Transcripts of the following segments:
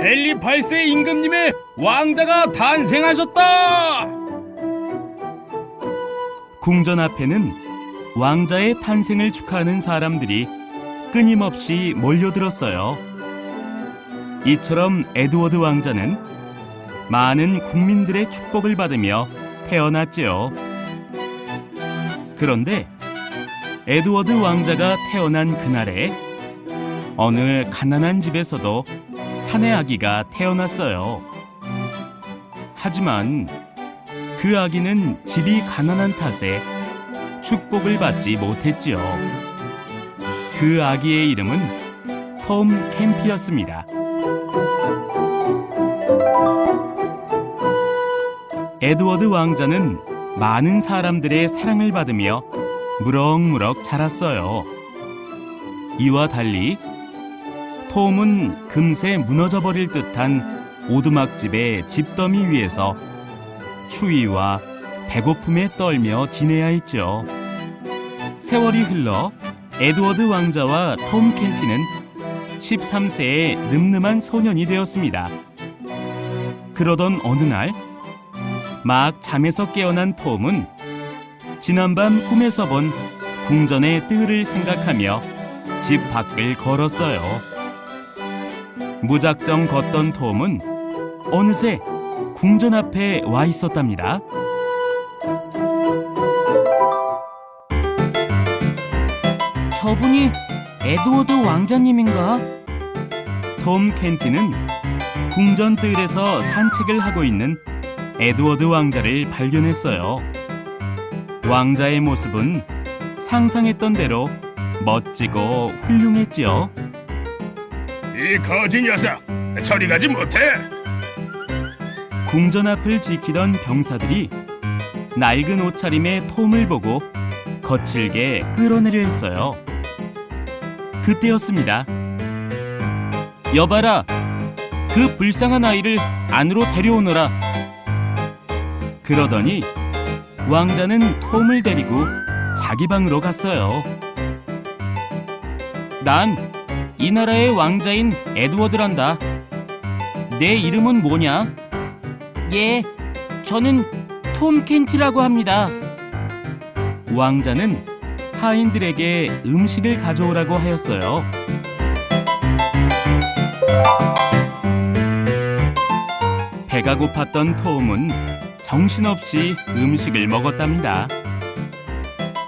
헨리 8세 임금님의 왕자가 탄생하셨다! 궁전 앞에는 왕자의 탄생을 축하하는 사람들이 끊임없이 몰려들었어요. 이처럼 에드워드 왕자는 많은 국민들의 축복을 받으며 태어났지요. 그런데 에드워드 왕자가 태어난 그날에 어느 가난한 집에서도 사내 아기가 태어났어요. 하지만 그 아기는 집이 가난한 탓에 축복을 받지 못했지요. 그 아기의 이름은 톰 켄티였습니다. 에드워드 왕자는 많은 사람들의 사랑을 받으며 무럭무럭 자랐어요. 이와 달리 톰은 금세 무너져 버릴 듯한 오두막집의 집더미 위에서 추위와 배고픔에 떨며 지내야 했죠. 세월이 흘러 에드워드 왕자와 톰 켄티는 13세의 늠름한 소년이 되었습니다. 그러던 어느 날 막 잠에서 깨어난 톰은 지난밤 꿈에서 본 궁전의 뜰을 생각하며 집 밖을 걸었어요. 무작정 걷던 톰은 어느새 궁전 앞에 와 있었답니다. 저분이 에드워드 왕자님인가? 톰 켄티는 궁전 뜰에서 산책을 하고 있는 에드워드 왕자를 발견했어요. 왕자의 모습은 상상했던 대로 멋지고 훌륭했지요. 이 거지 녀석, 저리 가지 못해! 궁전 앞을 지키던 병사들이 낡은 옷차림의 톰을 보고 거칠게 끌어내려 했어요. 그때였습니다. 여봐라, 그 불쌍한 아이를 안으로 데려오너라. 그러더니 왕자는 톰을 데리고 자기 방으로 갔어요. 난 이 나라의 왕자인 에드워드란다. 내 이름은 뭐냐? 예, 저는 톰 켄티라고 합니다. 왕자는 하인들에게 음식을 가져오라고 하였어요. 배가 고팠던 톰은 정신없이 음식을 먹었답니다.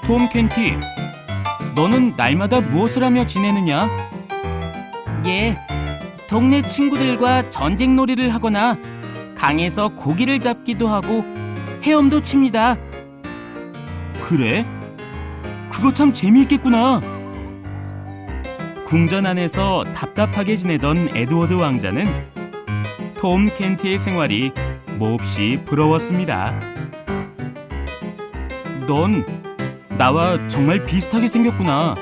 톰 켄티, 너는 날마다 무엇을 하며 지내느냐? 예, 동네 친구들과 전쟁놀이를 하거나 강에서 고기를 잡기도 하고 헤엄도 칩니다. 그래? 그거 참 재미있겠구나. 궁전 안에서 답답하게 지내던 에드워드 왕자는 톰 켄티의 생활이 몹시 부러웠습니다. 넌 나와 정말 비슷하게 생겼구나.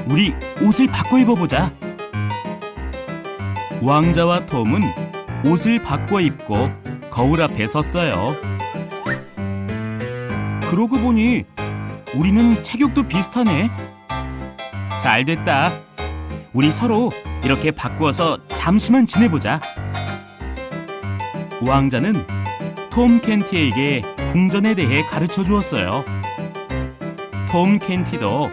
우리 옷을 바꿔 입어보자. 왕자와 톰은 옷을 바꿔 입고 거울 앞에 섰어요. 그러고 보니 우리는 체격도 비슷하네. 잘 됐다. 우리 서로 이렇게 바꾸어서 잠시만 지내보자. 왕자는 톰 켄티에게 궁전에 대해 가르쳐 주었어요. 톰 켄티도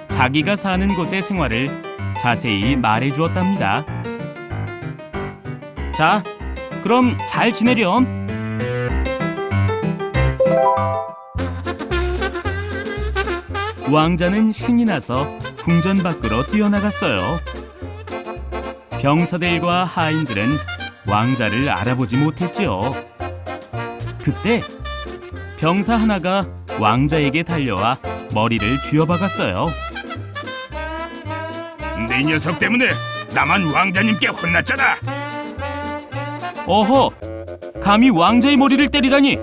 자기가 사는 곳의 생활을 자세히 말해 주었답니다. 자, 그럼 잘 지내렴. 왕자는 신이 나서 궁전 밖으로 뛰어나갔어요. 병사들과 하인들은 왕자를 알아보지 못했지요. 그때 병사 하나가 왕자에게 달려와 머리를 쥐어박았어요. 네 녀석 때문에 나만 왕자님께 혼났잖아! 어허! 감히 왕자의 머리를 때리다니!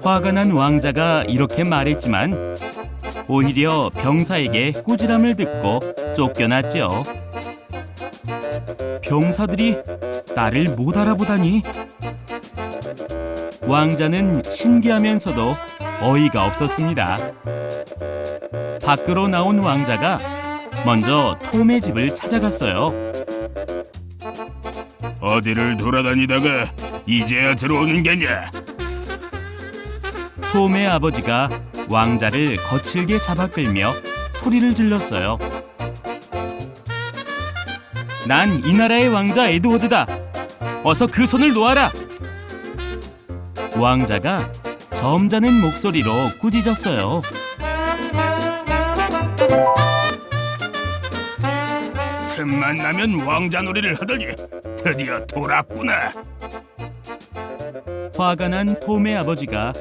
화가 난 왕자가 이렇게 말했지만 오히려 병사에게 꾸지람을 듣고 쫓겨났죠. 병사들이 나를 못 알아보다니. 왕자는 신기하면서도 어이가 없었습니다. 밖으로 나온 왕자가 먼저 톰의 집을 찾아갔어요. 어디를 돌아다니다가 이제야 들어오는 게냐? 톰의 아버지가 왕자를 거칠게 잡아 끌며 소리를 질렀어요. 난 이 나라의 왕자 에드워드다. 어서 그 손을 놓아라. 왕자가 점잖은 목소리로 꾸짖었어요. 틈만 나면 왕자 놀이를 하더니 드디어 돌았구나. 화가 난 톰의 아버지가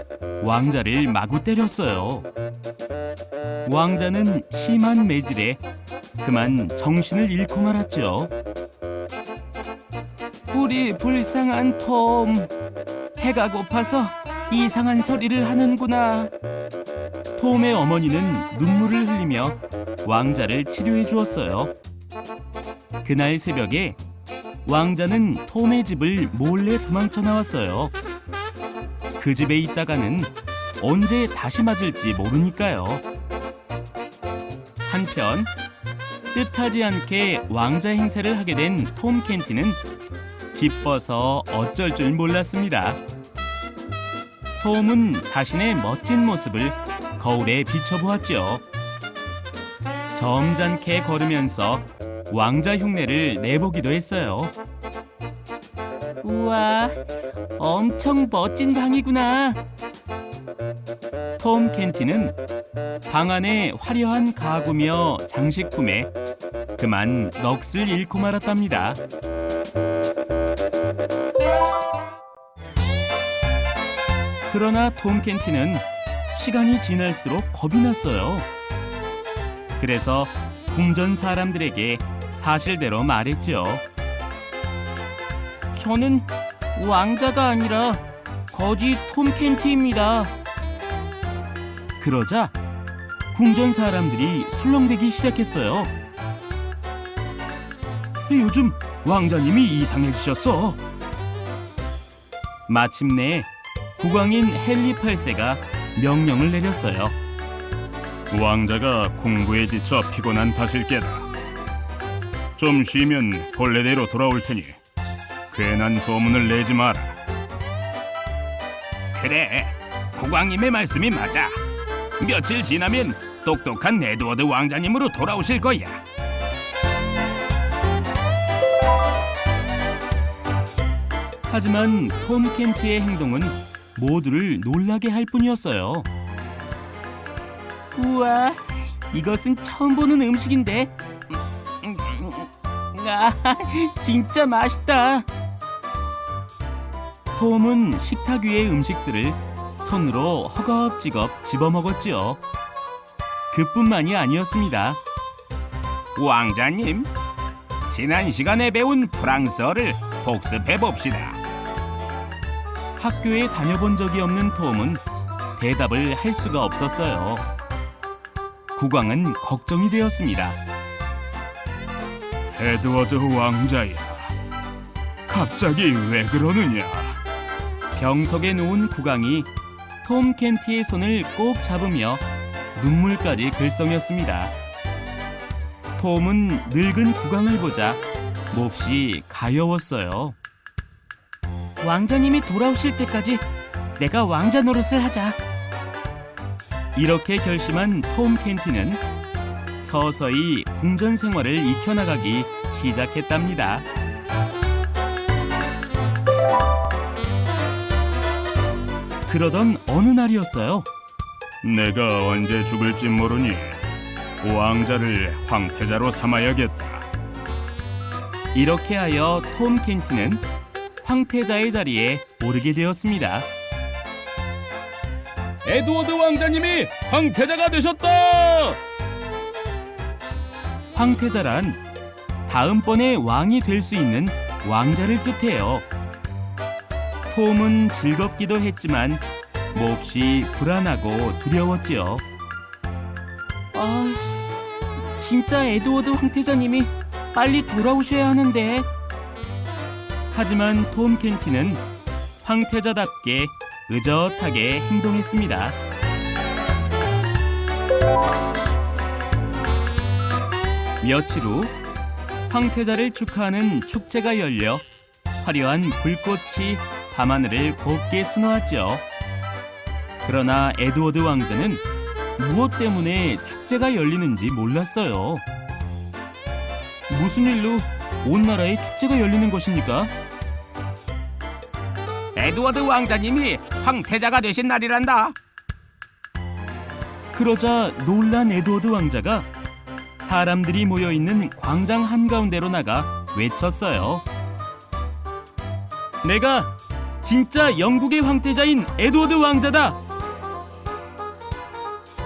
왕자를 마구 때렸어요. 왕자는 심한 매질에 그만 정신을 잃고 말았죠. 우리 불쌍한 톰, 배가 고파서 이상한 소리를 하는구나. 톰의 어머니는 눈물을 흘리며 왕자를 치료해 주었어요. 그날 새벽에 왕자는 톰의 집을 몰래 도망쳐 나왔어요. 그 집에 있다가는 언제 다시 맞을지 모르니까요. 한편 뜻하지 않게 왕자 행세를 하게 된 톰 켄티는 기뻐서 어쩔 줄 몰랐습니다. 톰은 자신의 멋진 모습을 거울에 비춰보았죠. 점잖게 걸으면서 왕자 흉내를 내보기도 했어요. 우와, 엄청 멋진 방이구나. 톰 켄티는 방 안의 화려한 가구며 장식품에 그만 넋을 잃고 말았답니다. 그러나 톰 켄티는 시간이 지날수록 겁이 났어요. 그래서 궁전 사람들에게 사실대로 말했죠. 저는 왕자가 아니라 거지 톰 켄티입니다. 그러자 궁전 사람들이 술렁대기 시작했어요. 요즘 왕자님이 이상해지셨어. 마침내 국왕인 헨리 8세가 명령을 내렸어요. 왕자가 공부에 지쳐 피곤한 탓일 게다. 좀 쉬면 본래대로 돌아올 테니 괜한 소문을 내지 마라. 그래, 국왕님의 말씀이 맞아. 며칠 지나면 똑똑한 에드워드 왕자님으로 돌아오실 거야. 하지만 톰 켄티의 행동은 모두를 놀라게 할 뿐이었어요. 우와, 이것은 처음 보는 음식인데. 아, 진짜 맛있다. 톰은 식탁 위의 음식들을 손으로 허겁지겁 집어먹었지요. 그뿐만이 아니었습니다. 왕자님, 지난 시간에 배운 프랑스어를 복습해 봅시다. 학교에 다녀본 적이 없는 톰은 대답을 할 수가 없었어요. 국왕은 걱정이 되었습니다. 에드워드 왕자야, 갑자기 왜 그러느냐? 병석에 누운 국왕이 톰 켄티의 손을 꼭 잡으며 눈물까지 글썽였습니다. 톰은 늙은 국왕을 보자 몹시 가여웠어요. 왕자님이 돌아오실 때까지 내가 왕자 노릇을 하자. 이렇게 결심한 톰 켄티는 서서히 궁전 생활을 익혀나가기 시작했답니다. 그러던 어느 날이었어요. 내가 언제 죽을지 모르니 왕자를 황태자로 삼아야겠다. 이렇게 하여 톰 켄티는 황태자의 자리에 오르게 되었습니다. 에드워드 왕자님이 황태자가 되셨다! 황태자란 다음번에 왕이 될 수 있는 왕자를 뜻해요. 톰은 즐겁기도 했지만 몹시 불안하고 두려웠지요. 진짜 에드워드 황태자님이 빨리 돌아오셔야 하는데. 하지만 톰 켄티는 황태자답게 의젓하게 행동했습니다. 며칠 후 황태자를 축하하는 축제가 열려 화려한 불꽃이 밤하늘을 곱게 수놓았죠. 그러나 에드워드 왕자는 무엇 때문에 축제가 열리는지 몰랐어요. 무슨 일로 온 나라에 축제가 열리는 것입니까? 에드워드 왕자님이 황태자가 되신 날이란다. 그러자 놀란 에드워드 왕자가 사람들이 모여 있는 광장 한가운데로 나가 외쳤어요. 내가 진짜 영국의 황태자인 에드워드 왕자다.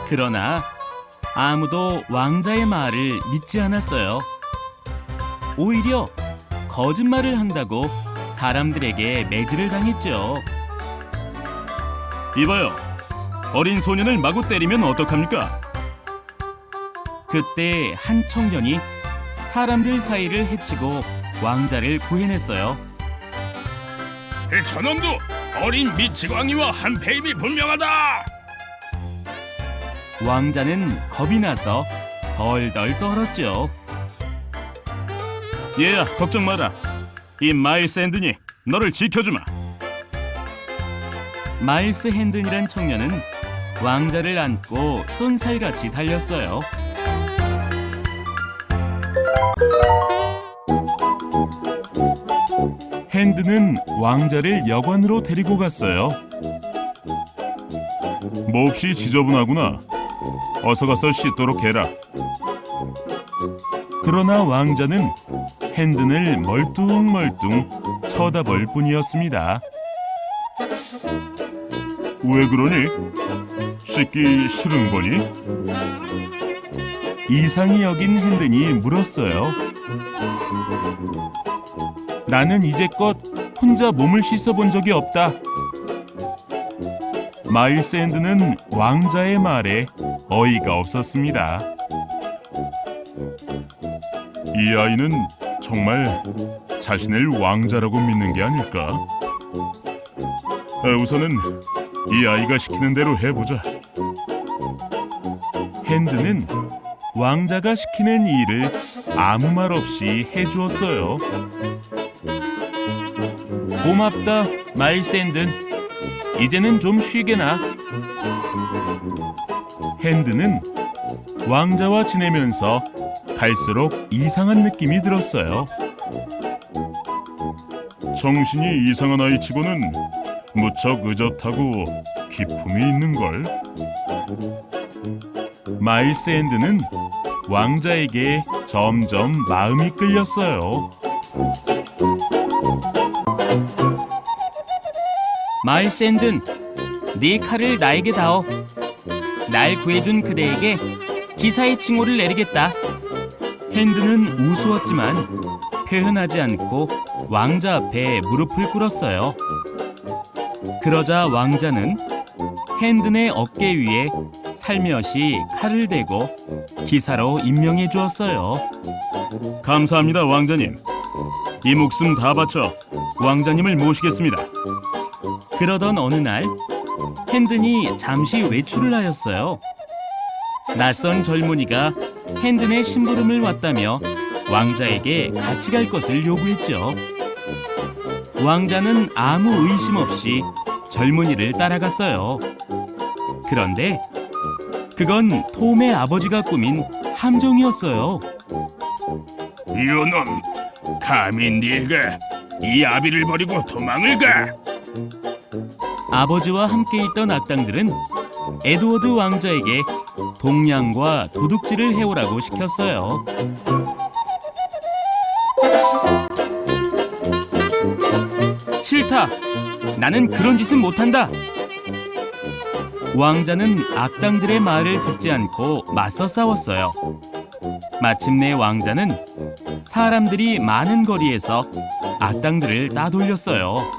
그러나 아무도 왕자의 말을 믿지 않았어요. 오히려 거짓말을 한다고 사람들에게 매질을 당했죠. 이봐요. 어린 소년을 마구 때리면 어떡합니까? 그때 한 청년이 사람들 사이를 헤치고 왕자를 구해냈어요. 저놈도 어린 미치광이와 한패임이 분명하다. 왕자는 겁이 나서 덜덜 떨었죠. 얘야, 걱정 마라. 이 마일스 앤드니 너를 지켜주마. 마일스 핸든이란 청년은 왕자를 안고 쏜살같이 달렸어요. 핸든은 왕자를 여관으로 데리고 갔어요. 몹시 지저분하구나. 어서 가서 씻도록 해라. 그러나 왕자는 핸든을 멀뚱멀뚱 쳐다볼 뿐이었습니다. 왜 그러니? 씻기 싫은 거니? 이상히 여긴 핸든이 물었어요. 나는 이제껏 혼자 몸을 씻어본 적이 없다. 마일스 핸든은 왕자의 말에 어이가 없었습니다. 이 아이는 정말 자신을 왕자라고 믿는 게 아닐까? 우선은 이 아이가 시키는 대로 해보자. 핸드는 왕자가 시키는 일을 아무 말 없이 해주었어요. 고맙다, 마일스 핸든. 이제는 좀 쉬게나. 핸드는 왕자와 지내면서 갈수록 이상한 느낌이 들었어요. 정신이 이상한 아이치고는 무척 의젓하고 기품이 있는걸. 마일스 핸드는 왕자에게 점점 마음이 끌렸어요. 마일스 핸든, 네 칼을 나에게 다오. 날 구해준 그대에게 기사의 칭호를 내리겠다. 핸드는 우스웠지만 표현하지 않고 왕자 앞에 무릎을 꿇었어요. 그러자 왕자는 핸든의 어깨 위에 살며시 칼을 대고 기사로 임명해 주었어요. 감사합니다, 왕자님. 이 목숨 다 바쳐 왕자님을 모시겠습니다. 그러던 어느 날 핸든이 잠시 외출을 하였어요. 낯선 젊은이가 핸든의 심부름을 왔다며 왕자에게 같이 갈 것을 요구했죠. 왕자는 아무 의심 없이 젊은이를 따라갔어요. 그런데 그건 톰의 아버지가 꾸민 함정이었어요. 이놈, 감히 네가 이 아비를 버리고 도망을 가? 아버지와 함께 있던 악당들은 에드워드 왕자에게 동냥과 도둑질을 해오라고 시켰어요. 싫다. 나는 그런 짓은 못한다. 왕자는 악당들의 말을 듣지 않고 맞서 싸웠어요. 마침내 왕자는 사람들이 많은 거리에서 악당들을 따돌렸어요.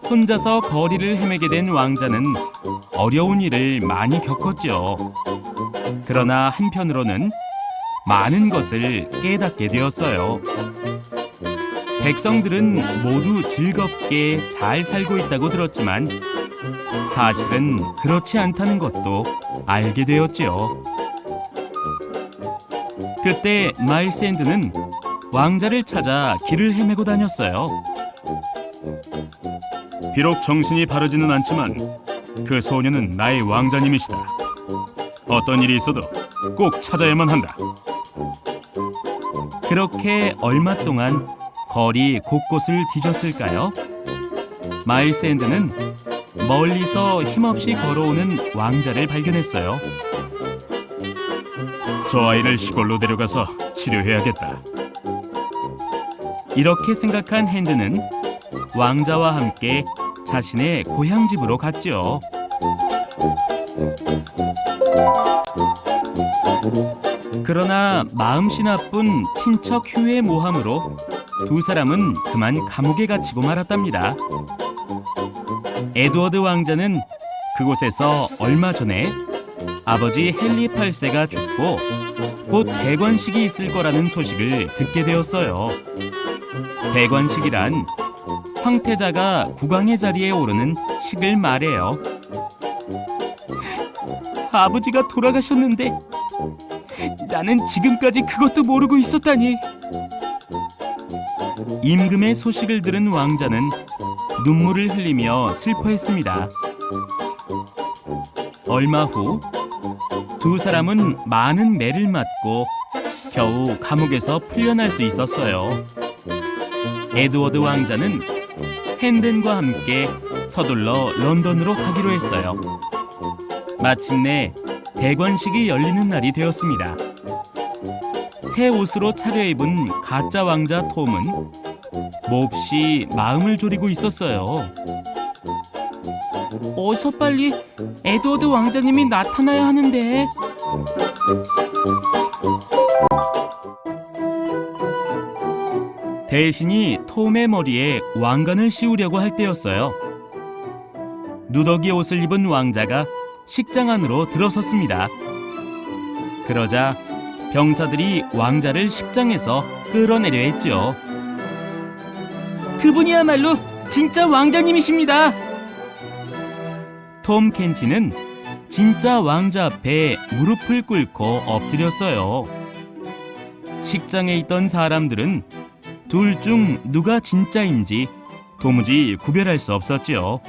혼자서 거리를 헤매게 된 왕자는 어려운 일을 많이 겪었죠. 그러나 한편으로는 많은 것을 깨닫게 되었어요. 백성들은 모두 즐겁게 잘 살고 있다고 들었지만 사실은 그렇지 않다는 것도 알게 되었지요. 그때 마일스 핸드는 왕자를 찾아 길을 헤매고 다녔어요. 비록 정신이 바르지는 않지만 그 소녀는 나의 왕자님이시다. 어떤 일이 있어도 꼭 찾아야만 한다. 그렇게 얼마 동안 거리 곳곳을 뒤졌을까요? 마일스 앤드는 멀리서 힘없이 걸어오는 왕자를 발견했어요. 저 아이를 시골로 데려가서 치료해야겠다. 이렇게 생각한 핸드는 왕자와 함께 자신의 고향집으로 갔지요. 그러나 마음씨 나쁜 친척 휴의 모함으로 두 사람은 그만 감옥에 갇히고 말았답니다. 에드워드 왕자는 그곳에서 얼마 전에 아버지 헨리 8세가 죽고 곧 대관식이 있을 거라는 소식을 듣게 되었어요. 대관식이란 황태자가 국왕의 자리에 오르는 식을 말해요. 아버지가 돌아가셨는데 나는 지금까지 그것도 모르고 있었다니. 임금의 소식을 들은 왕자는 눈물을 흘리며 슬퍼했습니다. 얼마 후 두 사람은 많은 매를 맞고 겨우 감옥에서 풀려날 수 있었어요. 에드워드 왕자는 핸든과 함께 서둘러 런던으로 가기로 했어요. 마침내 대관식이 열리는 날이 되었습니다. 새 옷으로 차려입은 가짜 왕자 톰은 몹시 마음을 졸이고 있었어요. 어서 빨리 에드워드 왕자님이 나타나야 하는데. 대신이 톰의 머리에 왕관을 씌우려고 할 때였어요. 누더기 옷을 입은 왕자가 식장 안으로 들어섰습니다. 그러자 병사들이 왕자를 식장에서 끌어내려 했죠. 그분이야말로 진짜 왕자님이십니다. 톰 켄티는 진짜 왕자 앞에 무릎을 꿇고 엎드렸어요. 식장에 있던 사람들은 둘 중 누가 진짜인지 도무지 구별할 수 없었지요.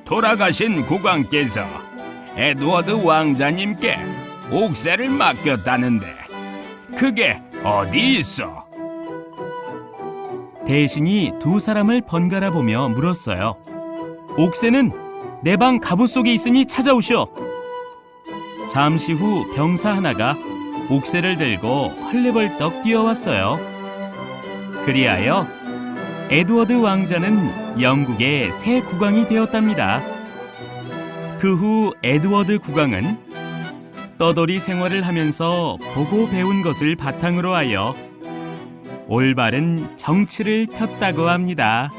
돌아가신 국왕께서 에드워드 왕자님께 옥새를 맡겼다는데 그게 어디 있어? 대신이 두 사람을 번갈아 보며 물었어요. 옥새는 내 방 갑옷 속에 있으니 찾아오시오. 잠시 후 병사 하나가 옥새를 들고 헐레벌떡 뛰어왔어요. 그리하여 에드워드 왕자는 영국의 새 국왕이 되었답니다. 그 후 에드워드 국왕은 떠돌이 생활을 하면서 보고 배운 것을 바탕으로 하여 올바른 정치를 폈다고 합니다.